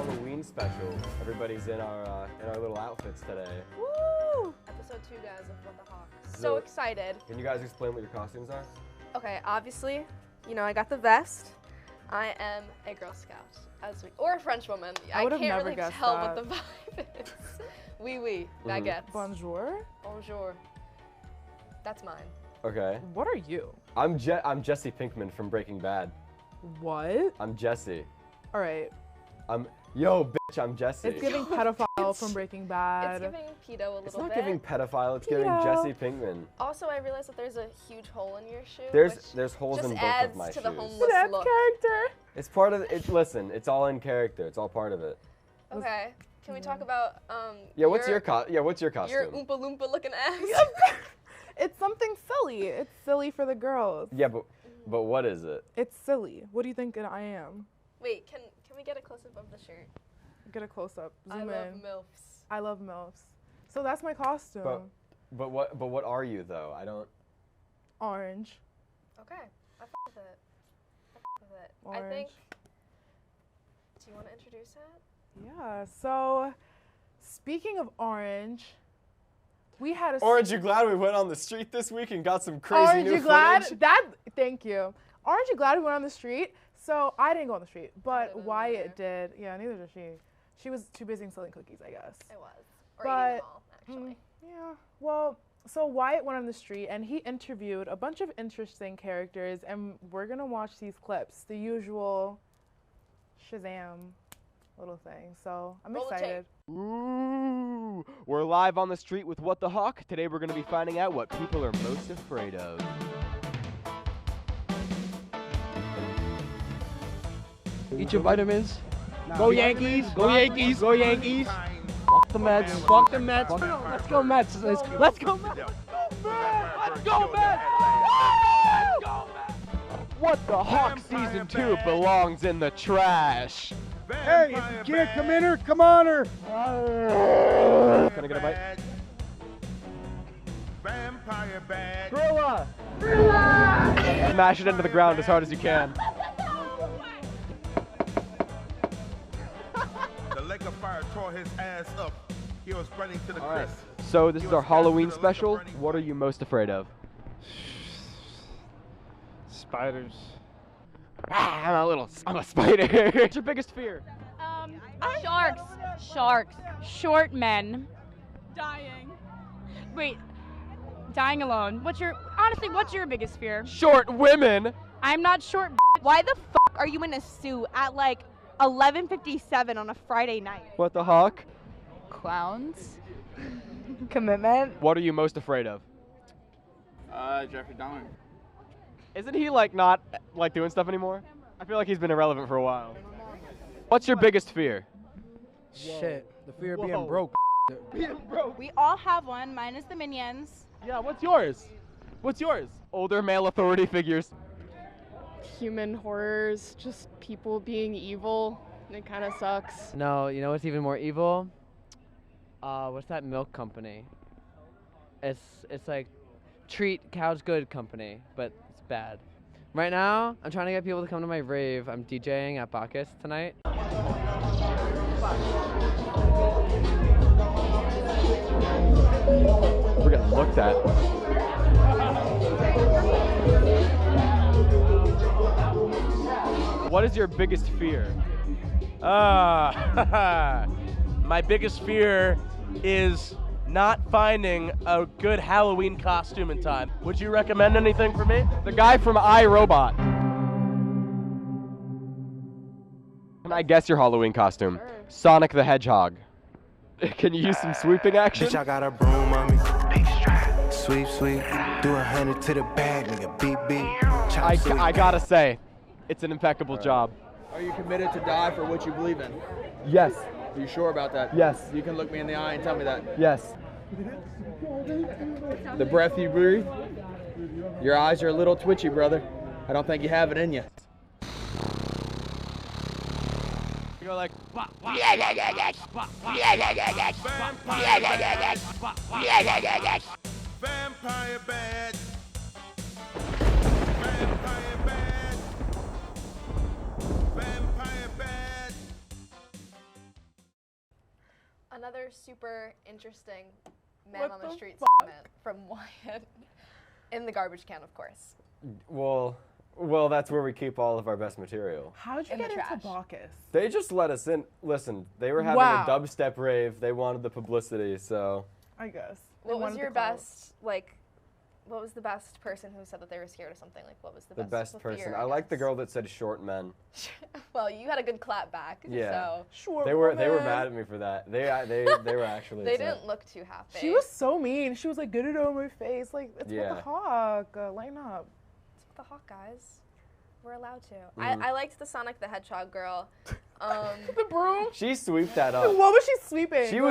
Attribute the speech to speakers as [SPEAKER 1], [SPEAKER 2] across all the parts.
[SPEAKER 1] Halloween special. Everybody's in our little outfits today.
[SPEAKER 2] Woo! Episode 2, guys, of What the Hawk. So excited.
[SPEAKER 1] Can you guys explain what your costumes are?
[SPEAKER 2] Okay, obviously, you know, I got the vest. I am a Girl Scout, or a French woman. I can't really tell what the vibe is. Oui, baguette.
[SPEAKER 3] Bonjour.
[SPEAKER 2] Bonjour. That's mine.
[SPEAKER 1] Okay.
[SPEAKER 3] What are you?
[SPEAKER 1] I'm Jesse Pinkman from Breaking Bad.
[SPEAKER 3] What?
[SPEAKER 1] I'm Jesse.
[SPEAKER 3] All right.
[SPEAKER 1] Yo, bitch, I'm Jesse.
[SPEAKER 3] It's giving pedophile from Breaking Bad.
[SPEAKER 2] It's giving pedo a little bit.
[SPEAKER 1] It's not giving pedophile, it's giving Jesse Pinkman.
[SPEAKER 2] Also, I realized that there's a huge hole in your shoe.
[SPEAKER 1] There's holes in both of my shoes.
[SPEAKER 2] Just adds to the homeless look.
[SPEAKER 3] Character.
[SPEAKER 1] It's part of it. Listen, it's all in character. It's all part of it.
[SPEAKER 2] Okay. Can we talk about
[SPEAKER 1] what's your costume?
[SPEAKER 2] Your Oompa Loompa looking ass.
[SPEAKER 3] It's something silly. It's silly for the girls.
[SPEAKER 1] Yeah, but what is it?
[SPEAKER 3] It's silly. What do you think I am?
[SPEAKER 2] Wait, can we get a close-up of the shirt?
[SPEAKER 3] Get a close-up. Zoom
[SPEAKER 2] I
[SPEAKER 3] in.
[SPEAKER 2] love MILFs.
[SPEAKER 3] I love MILFs. So that's my costume.
[SPEAKER 1] But what are you though? I don't.
[SPEAKER 3] Orange.
[SPEAKER 2] Okay, I fuck with it.
[SPEAKER 3] Orange.
[SPEAKER 2] I think. Do you want to introduce it?
[SPEAKER 3] Yeah. So, speaking of orange, we had a.
[SPEAKER 1] Orange, you glad we went on the street this week and got some crazy new footage?
[SPEAKER 3] Orange, you glad? Thank you. Aren't you glad we went on the street? So I didn't go on the street, but Wyatt did. Yeah, neither did she. She was too busy selling cookies, I guess.
[SPEAKER 2] It was. Or eating them all, actually.
[SPEAKER 3] Yeah. Well, so Wyatt went on the street and he interviewed a bunch of interesting characters, and we're gonna watch these clips, the usual Shazam little thing. So I'm excited.
[SPEAKER 1] Ooh, we're live on the street with What the Hawk. Today we're gonna be finding out what people are most afraid of.
[SPEAKER 4] Eat your vitamins. Go Yankees! Go Yankees! Go Yankees! Fuck the Mets! Fuck the Mets! Let's go Mets! Let's go Mets! Let's go Mets!
[SPEAKER 1] What the Hawk Season 2 belongs in the trash.
[SPEAKER 4] Hey, if you can't come in her, come on her!
[SPEAKER 1] Can I get a bite?
[SPEAKER 4] Vampire bag!
[SPEAKER 1] Gorilla! Smash it into the ground as hard as you can.
[SPEAKER 5] Fire tore his ass up. He was running to the crisp.
[SPEAKER 1] So this is our Halloween special. What are you most afraid of?
[SPEAKER 4] Spiders.
[SPEAKER 1] I'm a spider. What's your biggest fear?
[SPEAKER 6] Sharks. Short men. Dying. Wait. Dying alone. What's your biggest fear?
[SPEAKER 1] Short women.
[SPEAKER 6] I'm not short.
[SPEAKER 7] Why the fuck are you in a suit at like 11:57 on a Friday night?
[SPEAKER 1] What the Hawk?
[SPEAKER 6] Clowns.
[SPEAKER 7] Commitment.
[SPEAKER 1] What are you most afraid of?
[SPEAKER 4] Jeffrey Dahmer.
[SPEAKER 1] Isn't he not doing stuff anymore? I feel like he's been irrelevant for a while. What's your biggest fear?
[SPEAKER 4] Shit, the fear of being broke.
[SPEAKER 1] Being broke.
[SPEAKER 6] We all have one. Mine is the Minions.
[SPEAKER 1] Yeah, what's yours? What's yours? Older male authority figures.
[SPEAKER 8] Human horrors, just people being evil. It kind of sucks.
[SPEAKER 9] No, you know what's even more evil? What's that milk company? It's like Treat Cows Good company, but it's bad. Right now, I'm trying to get people to come to my rave. I'm DJing at Bacchus tonight.
[SPEAKER 1] We're getting looked at. What is your biggest fear?
[SPEAKER 10] My biggest fear is not finding a good Halloween costume in time. Would you recommend anything for me?
[SPEAKER 1] The guy from iRobot. Can I guess your Halloween costume? Sure. Sonic the Hedgehog. Can you use some sweeping action?
[SPEAKER 11] Bitch, I got a broom on me. Sweep, sweep. Do 100 to the bag, nigga. Beep, beep.
[SPEAKER 1] I gotta say, it's an impeccable job.
[SPEAKER 4] Are you committed to die for what you believe in?
[SPEAKER 1] Yes.
[SPEAKER 4] Are you sure about that?
[SPEAKER 1] Yes.
[SPEAKER 4] You can look me in the eye and tell me that.
[SPEAKER 1] Yes.
[SPEAKER 4] The breath you breathe, your eyes are a little twitchy, brother. I don't think you have it in you.
[SPEAKER 1] You go like,
[SPEAKER 5] Vampire bad. Vampire bad.
[SPEAKER 2] Another super interesting man
[SPEAKER 3] What
[SPEAKER 2] on the
[SPEAKER 3] the
[SPEAKER 2] street
[SPEAKER 3] fuck?
[SPEAKER 2] segment from Wyatt. In the garbage can, of course.
[SPEAKER 1] Well, that's where we keep all of our best material.
[SPEAKER 3] How'd you
[SPEAKER 2] In the
[SPEAKER 3] get into
[SPEAKER 2] trash.
[SPEAKER 3] Bacchus?
[SPEAKER 1] They just let us in. Listen, they were having
[SPEAKER 3] Wow.
[SPEAKER 1] a dubstep rave. They wanted the publicity, so.
[SPEAKER 3] I guess.
[SPEAKER 2] What was your best, like, what was the best person who said that they were scared of something? Like, what was the best
[SPEAKER 1] person.
[SPEAKER 2] fear,
[SPEAKER 1] I like the
[SPEAKER 2] guess?
[SPEAKER 1] girl that said short men.
[SPEAKER 2] Well, you had a good clap back.
[SPEAKER 1] Yeah.
[SPEAKER 2] So
[SPEAKER 3] Short
[SPEAKER 1] They were
[SPEAKER 3] woman.
[SPEAKER 1] mad at me for that. They were actually.
[SPEAKER 2] they
[SPEAKER 1] upset.
[SPEAKER 2] didn't look too happy.
[SPEAKER 3] She was so mean. She was like, get it on my face. Like, it's
[SPEAKER 1] Yeah.
[SPEAKER 3] with the Hawk. Lighten up.
[SPEAKER 2] It's with the Hawk, guys. We're allowed to.
[SPEAKER 1] Mhm.
[SPEAKER 2] I liked the Sonic the Hedgehog girl.
[SPEAKER 3] The broom.
[SPEAKER 1] She sweeped that up.
[SPEAKER 3] What was she sweeping?
[SPEAKER 1] She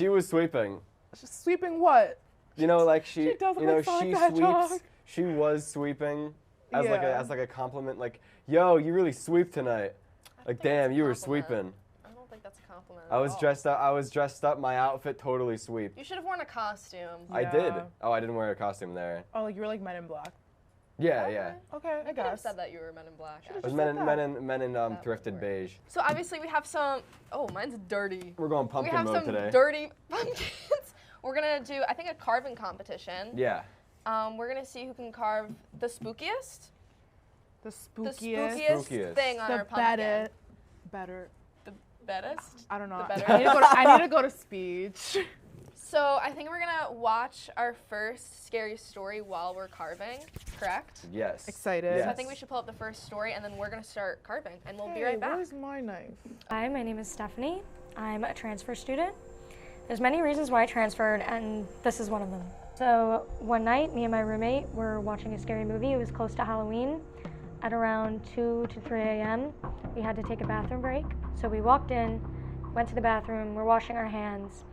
[SPEAKER 1] was sweeping.
[SPEAKER 3] Sweeping what?
[SPEAKER 1] You know, like
[SPEAKER 3] She doesn't
[SPEAKER 1] you know,
[SPEAKER 3] like Sonic
[SPEAKER 1] she
[SPEAKER 3] the Hedgehog.
[SPEAKER 1] sweeps. She was sweeping as
[SPEAKER 3] Yeah.
[SPEAKER 1] like a compliment. Like, yo, you really sweep tonight. Like, damn, you were
[SPEAKER 2] compliment.
[SPEAKER 1] sweeping.
[SPEAKER 2] I don't think that's a compliment.
[SPEAKER 1] I was
[SPEAKER 2] at all.
[SPEAKER 1] dressed up. I was dressed up. My outfit totally sweeped.
[SPEAKER 2] You should have worn a costume.
[SPEAKER 1] I did.
[SPEAKER 3] Yeah.
[SPEAKER 1] Oh, I didn't wear a costume there.
[SPEAKER 3] Oh, like you were like Men in Black.
[SPEAKER 1] Yeah, yeah.
[SPEAKER 3] Okay, I
[SPEAKER 2] You could have
[SPEAKER 3] guess.
[SPEAKER 2] said that you were Men in Black.
[SPEAKER 1] It was
[SPEAKER 2] actually.
[SPEAKER 1] men
[SPEAKER 3] said
[SPEAKER 1] in
[SPEAKER 2] That
[SPEAKER 1] thrifted
[SPEAKER 2] would
[SPEAKER 1] beige.
[SPEAKER 2] So obviously we have some. Oh, mine's dirty.
[SPEAKER 1] We're going
[SPEAKER 2] We
[SPEAKER 1] pumpkin
[SPEAKER 2] have
[SPEAKER 1] mode
[SPEAKER 2] some
[SPEAKER 1] today.
[SPEAKER 2] dirty pumpkins. We're gonna do, I think, a carving competition.
[SPEAKER 1] Yeah.
[SPEAKER 2] We're gonna see who can carve the spookiest.
[SPEAKER 3] The
[SPEAKER 2] The
[SPEAKER 3] spookiest.
[SPEAKER 1] Spookiest.
[SPEAKER 2] thing on
[SPEAKER 3] The
[SPEAKER 2] our pumpkin.
[SPEAKER 3] better.
[SPEAKER 2] The bettest.
[SPEAKER 3] I don't know.
[SPEAKER 2] The better.
[SPEAKER 3] I need to go to speech.
[SPEAKER 2] So I think we're gonna watch our first scary story while we're carving. Correct?
[SPEAKER 1] Yes.
[SPEAKER 3] Excited.
[SPEAKER 2] So I think we should pull up the first story and then we're gonna start carving and we'll be
[SPEAKER 3] Hey,
[SPEAKER 2] right back.
[SPEAKER 3] where's my knife?
[SPEAKER 12] Hi, my name is Stephanie. I'm a transfer student. There's many reasons why I transferred, and this is one of them. So one night, me and my roommate were watching a scary movie. It was close to Halloween. At around 2 to 3 a.m., we had to take a bathroom break. So we walked in, went to the bathroom, we're washing our hands,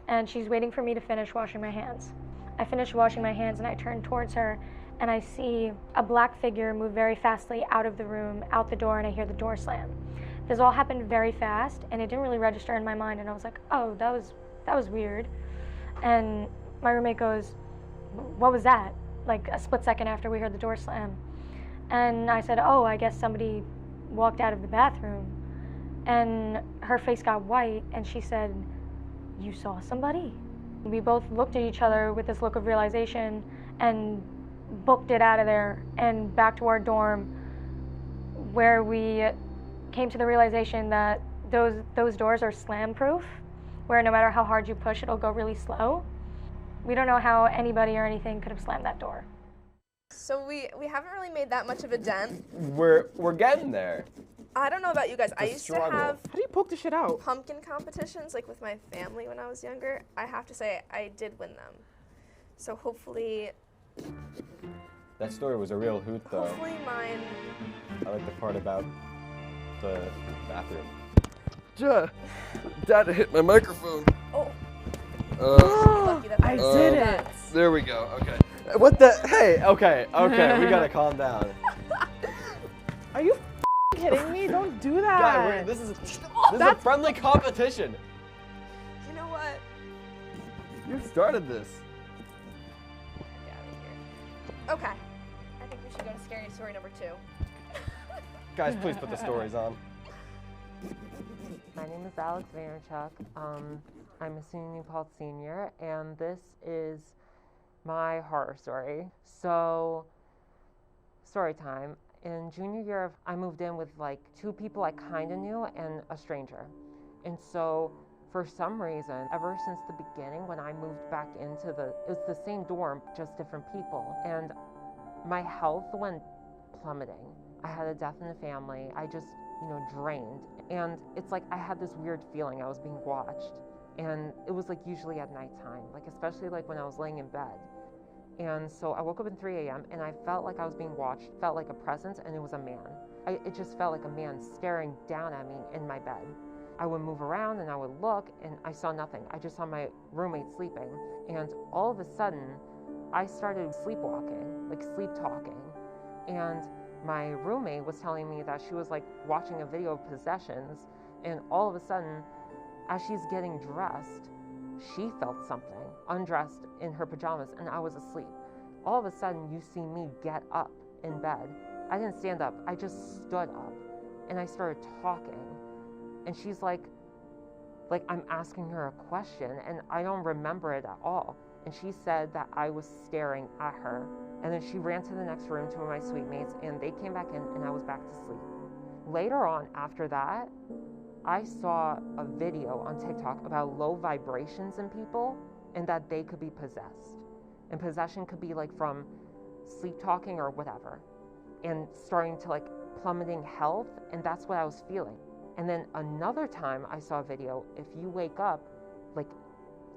[SPEAKER 12] and she's waiting for me to finish washing my hands. I finished washing my hands and I turn towards her, and I see a black figure move very fastly out of the room, out the door, and I hear the door slam. This all happened very fast, and it didn't really register in my mind, and I was like, oh, that was weird. And my roommate goes, what was that? Like a split second after we heard the door slam. And I said, oh, I guess somebody walked out of the bathroom. And her face got white, and she said, you saw somebody? We both looked at each other with this look of realization and booked it out of there and back to our dorm, where we came to the realization that those doors are slam proof, where no matter how hard you push, it'll go really slow. We don't know how anybody or anything could have slammed that door.
[SPEAKER 2] So we haven't really made that much of a dent.
[SPEAKER 1] We're getting there.
[SPEAKER 2] I don't know about you guys. I
[SPEAKER 1] It's a
[SPEAKER 2] used
[SPEAKER 1] struggle.
[SPEAKER 2] to have
[SPEAKER 3] How do you poke the shit out?
[SPEAKER 2] pumpkin competitions like with my family when I was younger. I have to say I did win them. So hopefully
[SPEAKER 1] That story was a real hoot, though.
[SPEAKER 2] hopefully mine.
[SPEAKER 1] I like the part about the bathroom.
[SPEAKER 4] Dad hit my microphone.
[SPEAKER 2] Oh,
[SPEAKER 1] Uh,
[SPEAKER 2] lucky that
[SPEAKER 3] I
[SPEAKER 2] was
[SPEAKER 3] did it.
[SPEAKER 2] nuts.
[SPEAKER 4] There we go. Okay.
[SPEAKER 1] what the? Hey, okay, we gotta calm down.
[SPEAKER 3] Are you kidding me? Don't do that.
[SPEAKER 1] God, this is a friendly competition.
[SPEAKER 2] You know what?
[SPEAKER 1] You started this.
[SPEAKER 2] Get out of here. Okay. I think we should go to scary story number 2.
[SPEAKER 1] Guys, please put the stories on.
[SPEAKER 13] My name is Alex Vaynerchuk. I'm a SUNY New Paltz senior, and this is my horror story. So, story time. In junior year, I moved in with like 2 people I kind of knew and a stranger. And so, for some reason, ever since the beginning, when I moved back into it was the same dorm, just different people. And my health went plummeting. I had a death in the family. I just, drained. And it's like I had this weird feeling I was being watched. And it was like usually at nighttime, like especially like when I was laying in bed. And so I woke up at 3 a.m. and I felt like I was being watched, felt like a presence, and it was a man. It just felt like a man staring down at me in my bed. I would move around and I would look and I saw nothing. I just saw my roommate sleeping. And all of a sudden, I started sleepwalking, like sleep talking. And my roommate was telling me that she was like watching a video of possessions, and all of a sudden, as she's getting dressed, she felt something, undressed in her pajamas, and I was asleep. All of a sudden, you see me get up in bed. I didn't stand up, I just stood up, and I started talking. And she's like, Like, I'm asking her a question and I don't remember it at all. And she said that I was staring at her. And then she ran to the next room to my suite mates and they came back in and I was back to sleep. Later on, after that, I saw a video on TikTok about low vibrations in people and that they could be possessed. And possession could be like from sleep talking or whatever. And starting to like plummeting health, and that's what I was feeling. And then another time I saw a video, if you wake up, like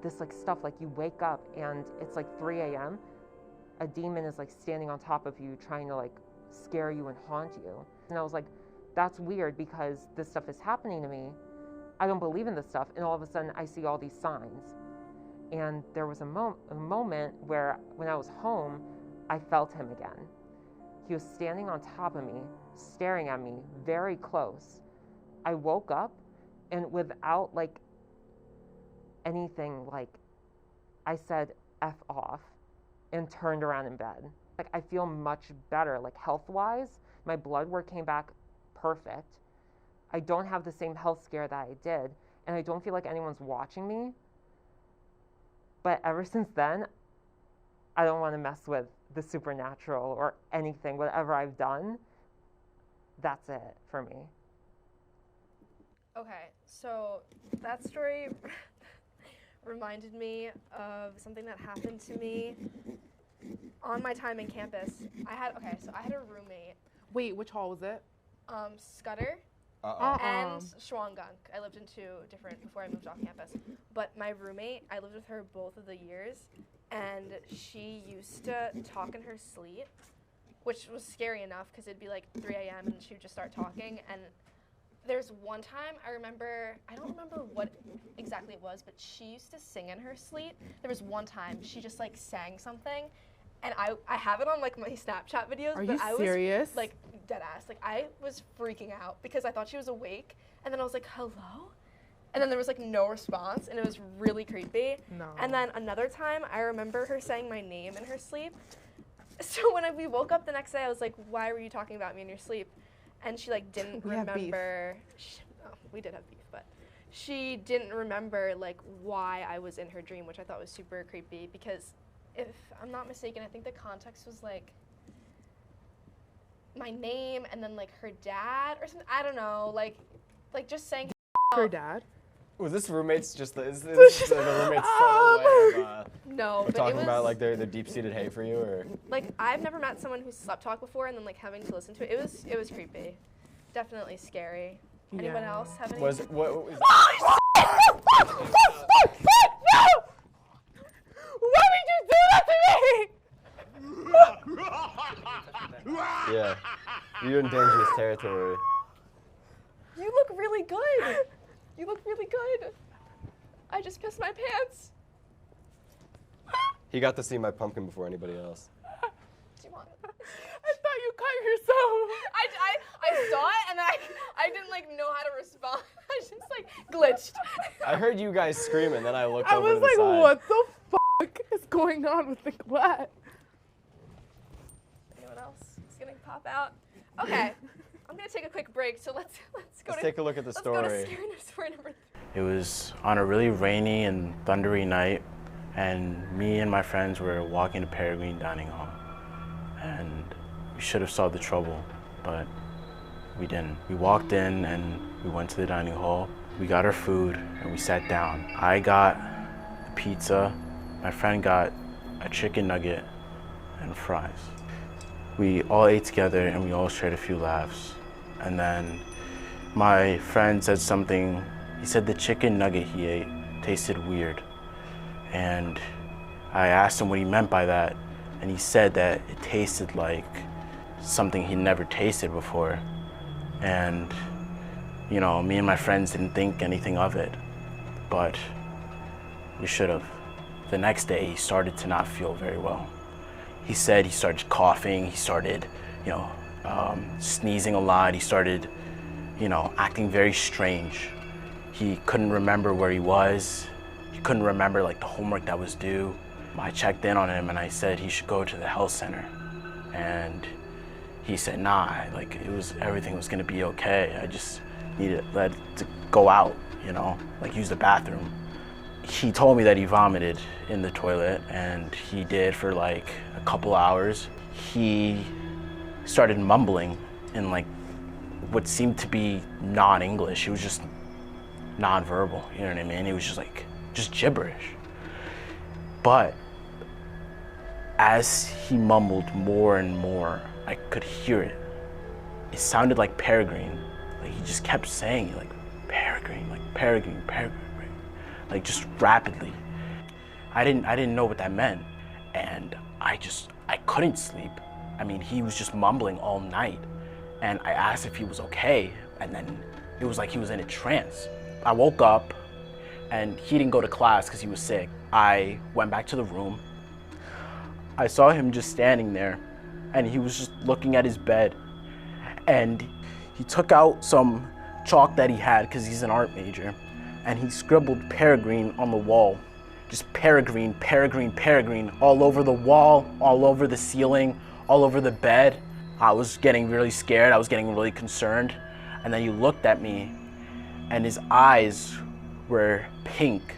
[SPEAKER 13] this like stuff, like you wake up and it's like 3 a.m., a demon is like standing on top of you trying to like scare you and haunt you. And I was like, that's weird because this stuff is happening to me. I don't believe in this stuff. And all of a sudden I see all these signs. And there was a moment where when I was home, I felt him again. He was standing on top of me, staring at me very close. I woke up and without like anything, like I said F off and turned around in bed. Like I feel much better, like health-wise. My blood work came back perfect. I don't have the same health scare that I did, and I don't feel like anyone's watching me. But ever since then, I don't want to mess with the supernatural or anything. Whatever I've done, that's it for me.
[SPEAKER 2] Okay, so that story reminded me of something that happened to me on my time in campus. I had a roommate.
[SPEAKER 3] Wait, which hall was it?
[SPEAKER 2] Scudder and Schwangunk. I lived in two different before I moved off campus. But my roommate, I lived with her both of the years, and she used to talk in her sleep, which was scary enough because it'd be like 3 a.m. and she would just start talking. And there's one time I don't remember what exactly it was, but she used to sing in her sleep. There was one time she just like sang something, and I have it on like my Snapchat videos.
[SPEAKER 3] Are
[SPEAKER 2] but
[SPEAKER 3] you
[SPEAKER 2] I
[SPEAKER 3] serious?
[SPEAKER 2] was like dead ass. Like I was freaking out because I thought she was awake, and then I was like, hello? And then there was like no response, and it was really creepy.
[SPEAKER 3] No.
[SPEAKER 2] And then another time I remember her saying my name in her sleep. So when we woke up the next day, I was like, why were you talking about me in your sleep? And she like didn't remember. We did have beef, but she didn't remember like why I was in her dream, which I thought was super creepy because if I'm not mistaken, I think the context was like my name and then like her dad or something. I don't know, like just saying
[SPEAKER 3] her dad.
[SPEAKER 1] Was this roommates just the roommates way of
[SPEAKER 2] no, but
[SPEAKER 1] talking
[SPEAKER 2] it was,
[SPEAKER 1] about like their deep-seated hate for you, or
[SPEAKER 2] like I've never met someone who slept talk before and then like having to listen to it. It was creepy, definitely scary. Anyone else have any?
[SPEAKER 1] Was it what? Was
[SPEAKER 2] Oh shit! No! Why did you do that to me?
[SPEAKER 1] Yeah, you're in dangerous territory.
[SPEAKER 2] You look really good. You look really good. I just pissed my pants.
[SPEAKER 1] He got to see my pumpkin before anybody else.
[SPEAKER 2] Do you want it?
[SPEAKER 3] I thought you cut yourself.
[SPEAKER 2] I saw it and I didn't like know how to respond. I just like glitched.
[SPEAKER 1] I heard you guys screaming, then I looked over
[SPEAKER 3] I
[SPEAKER 1] to
[SPEAKER 3] was
[SPEAKER 1] the
[SPEAKER 3] like,
[SPEAKER 1] side.
[SPEAKER 3] what the fuck is going on with Nicolette?
[SPEAKER 2] Anyone else is gonna pop out? Okay. I'm gonna take a quick break, so let's
[SPEAKER 1] take a look at the story.
[SPEAKER 2] Let's go to story number 3.
[SPEAKER 14] It was on a really rainy and thundery night, and me and my friends were walking to Peregrine Dining Hall, and we should have solved the trouble, but we didn't. We walked in and we went to the dining hall. We got our food and we sat down. I got a pizza. My friend got a chicken nugget and fries. We all ate together and we all shared a few laughs. And then my friend said something. He said the chicken nugget he ate tasted weird. And I asked him what he meant by that, and he said that it tasted like something he'd never tasted before. And, you know, me and my friends didn't think anything of it, but we should have. The next day, he started to not feel very well. He said he started coughing, he started, sneezing a lot, he started, acting very strange. He couldn't remember where he was. He couldn't remember like the homework that was due. I checked in on him and I said he should go to the health center. And he said, nah, everything was gonna be okay. I just needed to go out, you know, like use the bathroom. He told me that he vomited in the toilet, and he did for like a couple hours. He started mumbling in like what seemed to be non-English. It was just non-verbal, you know what I mean? It was just like, just gibberish. But as he mumbled more and more, I could hear it. It sounded like peregrine. Like he just kept saying it, like peregrine, peregrine, like just rapidly. I didn't know what that meant, and I couldn't sleep. I mean, he was just mumbling all night, and I asked if he was okay, and then it was like he was in a trance. I woke up, and he didn't go to class because he was sick. I went back to the room. I saw him just standing there, and he was just looking at his bed, and he took out some chalk that he had because he's an art major, and he scribbled peregrine on the wall. Just peregrine, peregrine, peregrine, all over the wall, all over the ceiling, all over the bed. I was getting really scared, I was getting really concerned, and then he looked at me, and his eyes were pink,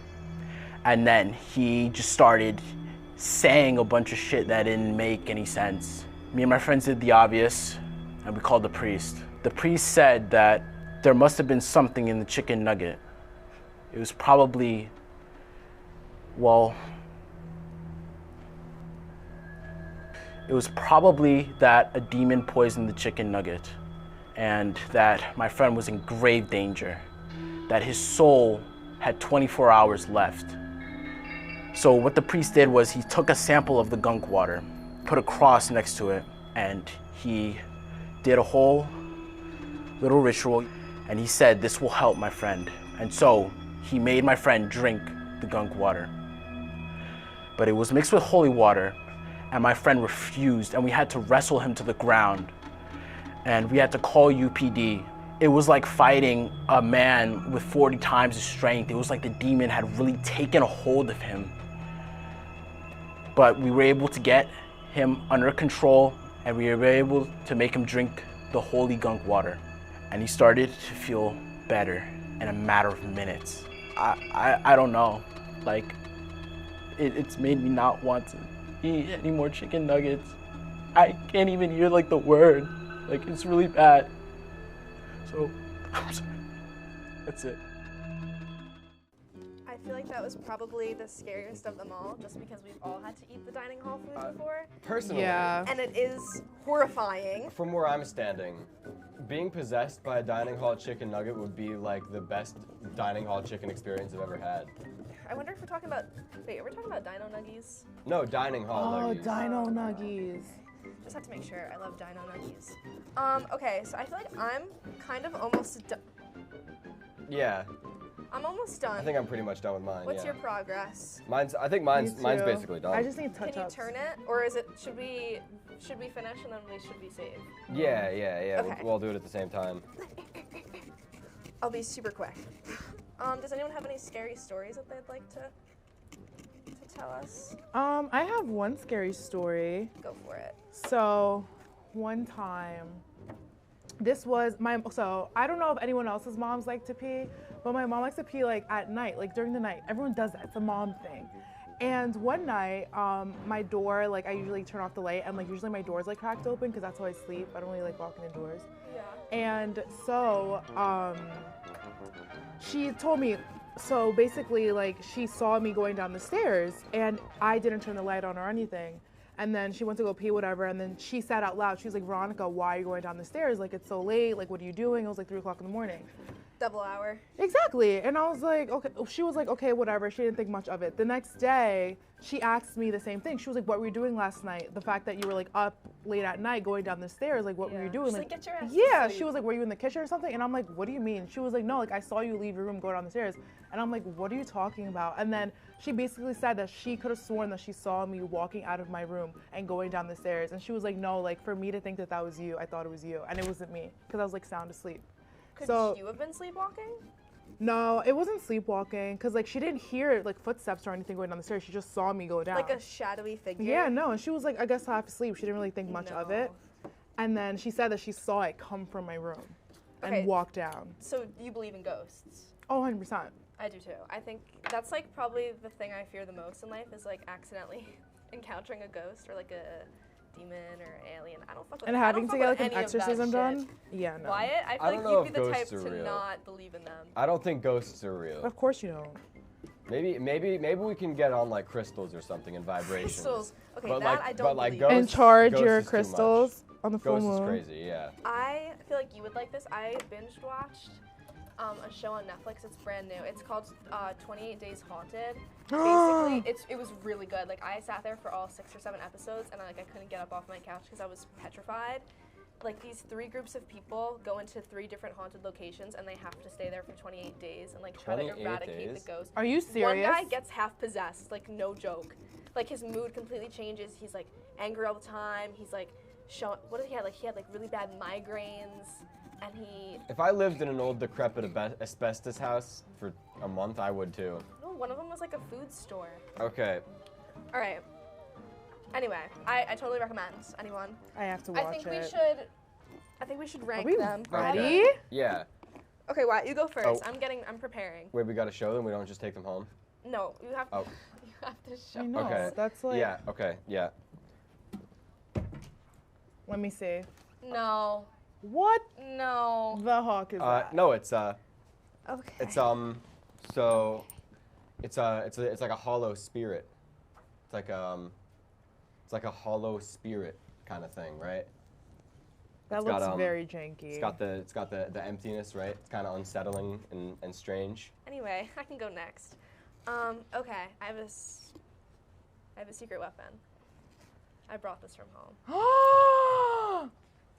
[SPEAKER 14] and then he just started saying a bunch of shit that didn't make any sense. Me and my friends did the obvious, and we called the priest. The priest said that there must have been something in the chicken nugget. It was probably, well, it was probably that a demon poisoned the chicken nugget, and that my friend was in grave danger, that his soul had 24 hours left. So what the priest did was he took a sample of the gunk water, put a cross next to it, and he did a whole little ritual, and he said, "This will help my friend." And so he made my friend drink the gunk water. But it was mixed with holy water, and my friend refused, and we had to wrestle him to the ground, and we had to call UPD. It was like fighting a man with 40 times his strength. It was like the demon had really taken a hold of him. But we were able to get him under control, and we were able to make him drink the holy gunk water. And he started to feel better in a matter of minutes. I don't know, like, it's made me not want to eat any more chicken nuggets. I can't even hear like the word, like it's really bad. So, I'm sorry, that's it.
[SPEAKER 2] I feel like that was probably the scariest of them all, just because we've all had to eat the dining hall food before.
[SPEAKER 1] Personally,
[SPEAKER 2] And it is horrifying.
[SPEAKER 1] from where I'm standing, being possessed by a dining hall chicken nugget would be like the best dining hall chicken experience I've ever had.
[SPEAKER 2] I wonder if we're talking about, wait, are we talking about dino nuggies?
[SPEAKER 1] No, dining hall
[SPEAKER 3] Oh,
[SPEAKER 1] nuggies.
[SPEAKER 3] dino nuggies.
[SPEAKER 2] Just have to make sure. I love dino nuggies. Okay, so I feel like I'm kind of almost done.
[SPEAKER 1] Yeah,
[SPEAKER 2] I'm almost done.
[SPEAKER 1] I think I'm pretty much done with mine.
[SPEAKER 2] What's
[SPEAKER 1] yeah.
[SPEAKER 2] your progress?
[SPEAKER 1] I think mine's
[SPEAKER 3] Me too.
[SPEAKER 1] basically done.
[SPEAKER 3] I just need
[SPEAKER 2] Can you
[SPEAKER 3] touch-ups.
[SPEAKER 2] turn it, or is it? Should we finish and then we should be saved?
[SPEAKER 1] Yeah.
[SPEAKER 2] Okay.
[SPEAKER 1] We'll do it at the same time.
[SPEAKER 2] I'll be super quick. Does anyone have any scary stories that they'd like to tell us?
[SPEAKER 3] I have one scary story.
[SPEAKER 2] Go for it.
[SPEAKER 3] So, one time, this was so I don't know if anyone else's moms like to pee, but my mom likes to pee like at night, like during the night. Everyone does that, it's a mom thing. And one night, my door, like I usually turn off the light, and like usually my door's like cracked open because that's how I sleep. I don't really like walking indoors.
[SPEAKER 2] Yeah.
[SPEAKER 3] And so, she told me, so basically like she saw me going down the stairs and I didn't turn the light on or anything. And then she went to go pee, whatever, and then she said out loud, she was like, "Veronica, why are you going down the stairs? Like, it's so late, like, what are you doing?" It was like 3 o'clock in the morning.
[SPEAKER 2] Double hour.
[SPEAKER 3] Exactly, and I was like, okay, she was like, okay, whatever, she didn't think much of it. The next day, she asked me the same thing. She was like, "What were you doing last night? The fact that you were like up late at night going down the stairs, like, what were you doing?"
[SPEAKER 2] She's like, "Get your ass to
[SPEAKER 3] yeah,
[SPEAKER 2] sleep."
[SPEAKER 3] she was like, "Were you in the kitchen or something?" And I'm like, "What do you mean?" She was like, "No, like, I saw you leave your room, go down the stairs." And I'm like, "What are you talking about?" And then she basically said that she could have sworn that she saw me walking out of my room and going down the stairs. And she was like, "No, like, for me to think that that was you, I thought it was you." And it wasn't me, because I was like sound asleep.
[SPEAKER 2] Could
[SPEAKER 3] So,
[SPEAKER 2] you have been sleepwalking?
[SPEAKER 3] no, it wasn't sleepwalking, because like she didn't hear like footsteps or anything going down the stairs. She just saw me go down.
[SPEAKER 2] Like a shadowy figure?
[SPEAKER 3] Yeah, no, and she was like, I guess half asleep. She didn't really think much of it. And then she said that she saw it come from my room. and walk down.
[SPEAKER 2] So you believe in ghosts?
[SPEAKER 3] Oh, 100%.
[SPEAKER 2] I do too. I think that's like probably the thing I fear the most in life is like accidentally encountering a ghost or like a demon or alien. I don't fuck with
[SPEAKER 3] And having to get like an exorcism done? Yeah, no.
[SPEAKER 2] Wyatt, I feel like you'd be the type to not believe in them.
[SPEAKER 1] I don't think ghosts are real.
[SPEAKER 3] Of course you don't.
[SPEAKER 1] Maybe we can get on like crystals or something and vibrations.
[SPEAKER 2] Crystals. Okay,
[SPEAKER 1] but
[SPEAKER 2] that
[SPEAKER 1] like,
[SPEAKER 2] I don't
[SPEAKER 1] but like
[SPEAKER 2] believe.
[SPEAKER 1] ghosts,
[SPEAKER 3] And charge
[SPEAKER 1] ghosts
[SPEAKER 3] your
[SPEAKER 1] is too
[SPEAKER 3] crystals
[SPEAKER 1] much.
[SPEAKER 3] on the full
[SPEAKER 1] Ghosts
[SPEAKER 3] moon.
[SPEAKER 1] is crazy, yeah.
[SPEAKER 2] I feel like you would like this. I binge watched a show on Netflix. It's brand new. It's called 28 Days Haunted. Basically, it was really good. Like I sat there for all 6 or 7 episodes, and I couldn't get up off my couch because I was petrified. Like these 3 groups of people go into 3 different haunted locations, and they have to stay there for 28 days and like try to eradicate the ghost.
[SPEAKER 3] Are you serious?
[SPEAKER 2] One guy gets half possessed, like no joke. Like his mood completely changes. He's like angry all the time. He's like showing. What did he have? Like he had like really bad migraines. And he.
[SPEAKER 1] If I lived in an old decrepit asbestos house for a month, I would too.
[SPEAKER 2] No, one of them was like a food store.
[SPEAKER 1] Okay.
[SPEAKER 2] All right. Anyway, I totally recommend anyone.
[SPEAKER 3] I have to watch
[SPEAKER 2] I think
[SPEAKER 3] it.
[SPEAKER 2] we should rank
[SPEAKER 3] Are we
[SPEAKER 2] them.
[SPEAKER 3] ready?
[SPEAKER 1] Yeah.
[SPEAKER 2] Okay, Wyatt, you go first.
[SPEAKER 1] Oh.
[SPEAKER 2] I'm preparing.
[SPEAKER 1] Wait, we gotta show them. We don't just take them home.
[SPEAKER 2] No, you have.
[SPEAKER 1] Oh.
[SPEAKER 2] You have to show.
[SPEAKER 3] I know.
[SPEAKER 1] Okay.
[SPEAKER 3] That's like.
[SPEAKER 1] Yeah. Okay. Yeah.
[SPEAKER 3] Let me see.
[SPEAKER 2] No.
[SPEAKER 3] What?
[SPEAKER 2] No.
[SPEAKER 3] The Hawk is that?
[SPEAKER 1] No, it's
[SPEAKER 2] Okay.
[SPEAKER 1] It's so it's like a hollow spirit. It's like a hollow spirit kind of thing, right?
[SPEAKER 3] That looks very janky.
[SPEAKER 1] It's got the emptiness, right? It's kind of unsettling and strange.
[SPEAKER 2] Anyway, I can go next. Okay, I have a secret weapon. I brought this from home.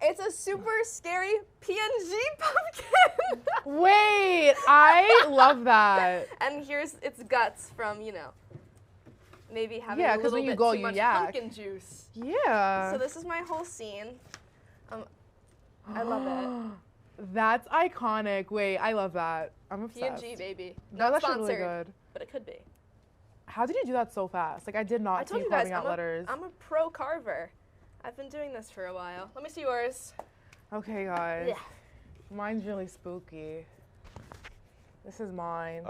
[SPEAKER 2] It's a super scary PNG pumpkin.
[SPEAKER 3] Wait, I love that.
[SPEAKER 2] And here's its guts from, maybe having a
[SPEAKER 3] 'cause
[SPEAKER 2] little
[SPEAKER 3] when you
[SPEAKER 2] bit
[SPEAKER 3] go,
[SPEAKER 2] too
[SPEAKER 3] you
[SPEAKER 2] much
[SPEAKER 3] yak.
[SPEAKER 2] pumpkin juice.
[SPEAKER 3] Yeah.
[SPEAKER 2] So this is my whole scene. I love it.
[SPEAKER 3] That's iconic. Wait, I love that. I'm obsessed.
[SPEAKER 2] PNG, baby.
[SPEAKER 3] That's
[SPEAKER 2] Not
[SPEAKER 3] actually really
[SPEAKER 2] sponsored,
[SPEAKER 3] good.
[SPEAKER 2] but it could be.
[SPEAKER 3] How did you do that so fast? Like, I did not
[SPEAKER 2] I
[SPEAKER 3] see
[SPEAKER 2] told
[SPEAKER 3] you
[SPEAKER 2] you guys,
[SPEAKER 3] carving out letters.
[SPEAKER 2] I'm a pro carver. I've been doing this for a while. Let me see yours.
[SPEAKER 3] Okay, guys.
[SPEAKER 2] Yeah.
[SPEAKER 3] Mine's really spooky. This is mine.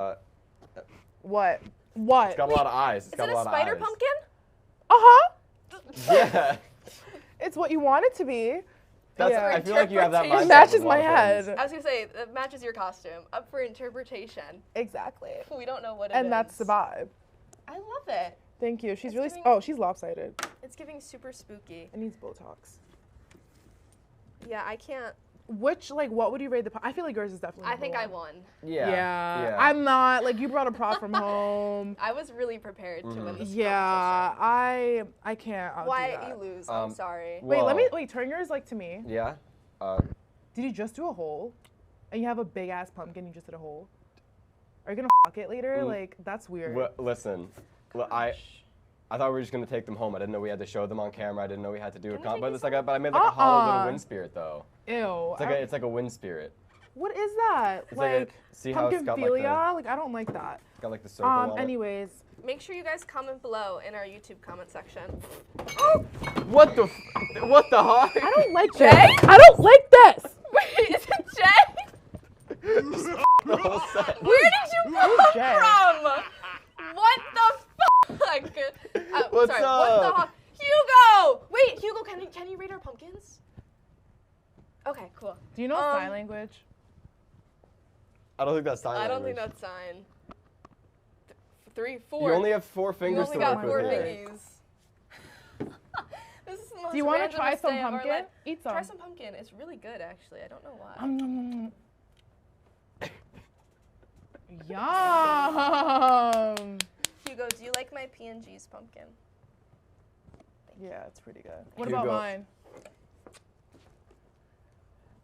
[SPEAKER 1] What?
[SPEAKER 3] What?
[SPEAKER 1] It's got a lot of eyes. It's got a lot of eyes.
[SPEAKER 2] Is it a spider pumpkin?
[SPEAKER 3] Uh-huh.
[SPEAKER 1] Yeah.
[SPEAKER 3] It's what you want it to be.
[SPEAKER 1] That's,
[SPEAKER 3] yeah.
[SPEAKER 1] I feel like you have that mindset.
[SPEAKER 3] It matches
[SPEAKER 1] with a lot
[SPEAKER 3] my
[SPEAKER 1] of
[SPEAKER 3] head.
[SPEAKER 1] things.
[SPEAKER 2] I was gonna say, it matches your costume. Up for interpretation.
[SPEAKER 3] Exactly.
[SPEAKER 2] We don't know what it is.
[SPEAKER 3] And that's the vibe.
[SPEAKER 2] I love it.
[SPEAKER 3] Thank you. She's
[SPEAKER 2] It's
[SPEAKER 3] really.
[SPEAKER 2] giving-
[SPEAKER 3] Oh, she's lopsided.
[SPEAKER 2] It's giving super spooky.
[SPEAKER 3] It needs Botox.
[SPEAKER 2] Yeah, I can't.
[SPEAKER 3] Which, like, what would you rate the? I feel like yours is definitely.
[SPEAKER 2] I think
[SPEAKER 3] number
[SPEAKER 2] I
[SPEAKER 3] one.
[SPEAKER 2] won.
[SPEAKER 1] Yeah.
[SPEAKER 3] I'm not. Like, you brought a prop from home.
[SPEAKER 2] I was really prepared to win this
[SPEAKER 3] Yeah, I can't outdo
[SPEAKER 2] Why
[SPEAKER 3] that.
[SPEAKER 2] you lose? I'm sorry.
[SPEAKER 3] Wait, turn yours like to me.
[SPEAKER 1] Yeah.
[SPEAKER 3] Did you just do a hole? And you have a big ass pumpkin, you just did a hole? Are you gonna fuck it later? Like, that's weird.
[SPEAKER 1] Listen, I thought we were just gonna take them home. I didn't know we had to show them on camera. I didn't know we had to do a but it's like but I made like a hollow little wind spirit though.
[SPEAKER 3] Ew.
[SPEAKER 1] It's like a wind spirit.
[SPEAKER 3] What is that?
[SPEAKER 1] It's like see how it's got
[SPEAKER 3] like I don't like that.
[SPEAKER 1] It's got like the circle on it.
[SPEAKER 3] Anyways.
[SPEAKER 2] Make sure you guys comment below in our YouTube comment section.
[SPEAKER 1] What the Hawk?
[SPEAKER 3] I don't like this. I don't like this.
[SPEAKER 2] Wait, is it Jay?
[SPEAKER 1] The whole set.
[SPEAKER 2] Where did you come
[SPEAKER 3] Jay?
[SPEAKER 2] from? What the fuck?
[SPEAKER 1] What's
[SPEAKER 2] sorry,
[SPEAKER 1] up?
[SPEAKER 2] What the hawk? Hugo! Wait, Hugo, can you read our pumpkins? Okay, cool.
[SPEAKER 3] Do you know sign language?
[SPEAKER 1] I don't think that's sign
[SPEAKER 2] I don't
[SPEAKER 1] language.
[SPEAKER 2] think that's sign. 3, 4.
[SPEAKER 1] You only have 4 fingers to
[SPEAKER 2] You only
[SPEAKER 1] work
[SPEAKER 2] got 4
[SPEAKER 1] with here.
[SPEAKER 2] fingies. This is the most
[SPEAKER 3] Do you want to
[SPEAKER 2] random
[SPEAKER 3] try some
[SPEAKER 2] day of our
[SPEAKER 3] pumpkin?
[SPEAKER 2] life.
[SPEAKER 3] Eat some.
[SPEAKER 2] Try some pumpkin. It's really good, actually. I don't know why.
[SPEAKER 3] Yum.
[SPEAKER 2] Hugo, do you like my PNG's pumpkin?
[SPEAKER 3] Yeah, it's pretty good. What
[SPEAKER 1] Hugo.
[SPEAKER 3] about mine?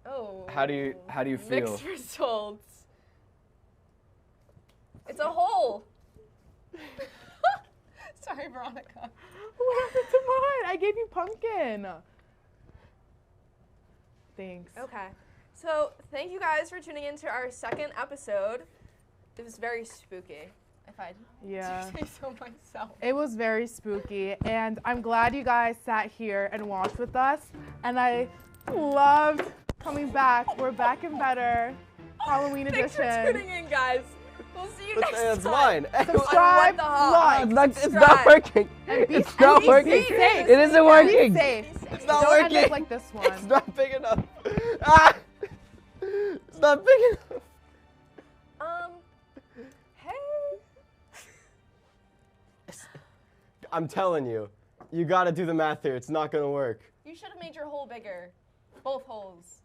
[SPEAKER 2] Oh.
[SPEAKER 1] How do you feel?
[SPEAKER 2] Mixed results. It's a hole. Sorry, Veronica.
[SPEAKER 3] What happened to mine? I gave you pumpkin. Thanks.
[SPEAKER 2] Okay. So, thank you guys for tuning in to our second episode. It was very spooky, if I do say so myself.
[SPEAKER 3] It was very spooky, and I'm glad you guys sat here and watched with us, and I loved coming back. We're back and better. Halloween
[SPEAKER 2] Thanks for
[SPEAKER 3] edition.
[SPEAKER 2] tuning in, guys. We'll see you
[SPEAKER 1] But
[SPEAKER 2] next
[SPEAKER 1] that's
[SPEAKER 2] time.
[SPEAKER 1] mine.
[SPEAKER 3] Subscribe, like,
[SPEAKER 9] It's not working. It's not working.
[SPEAKER 3] safe.
[SPEAKER 9] It isn't working.
[SPEAKER 3] Be safe.
[SPEAKER 1] It's not
[SPEAKER 3] Don't
[SPEAKER 1] working.
[SPEAKER 3] end up like this one.
[SPEAKER 1] It's not big enough. Ah! It's not big enough.
[SPEAKER 2] Hey.
[SPEAKER 1] I'm telling you, you gotta do the math here. It's not gonna work.
[SPEAKER 2] You should have made your hole bigger. Both holes.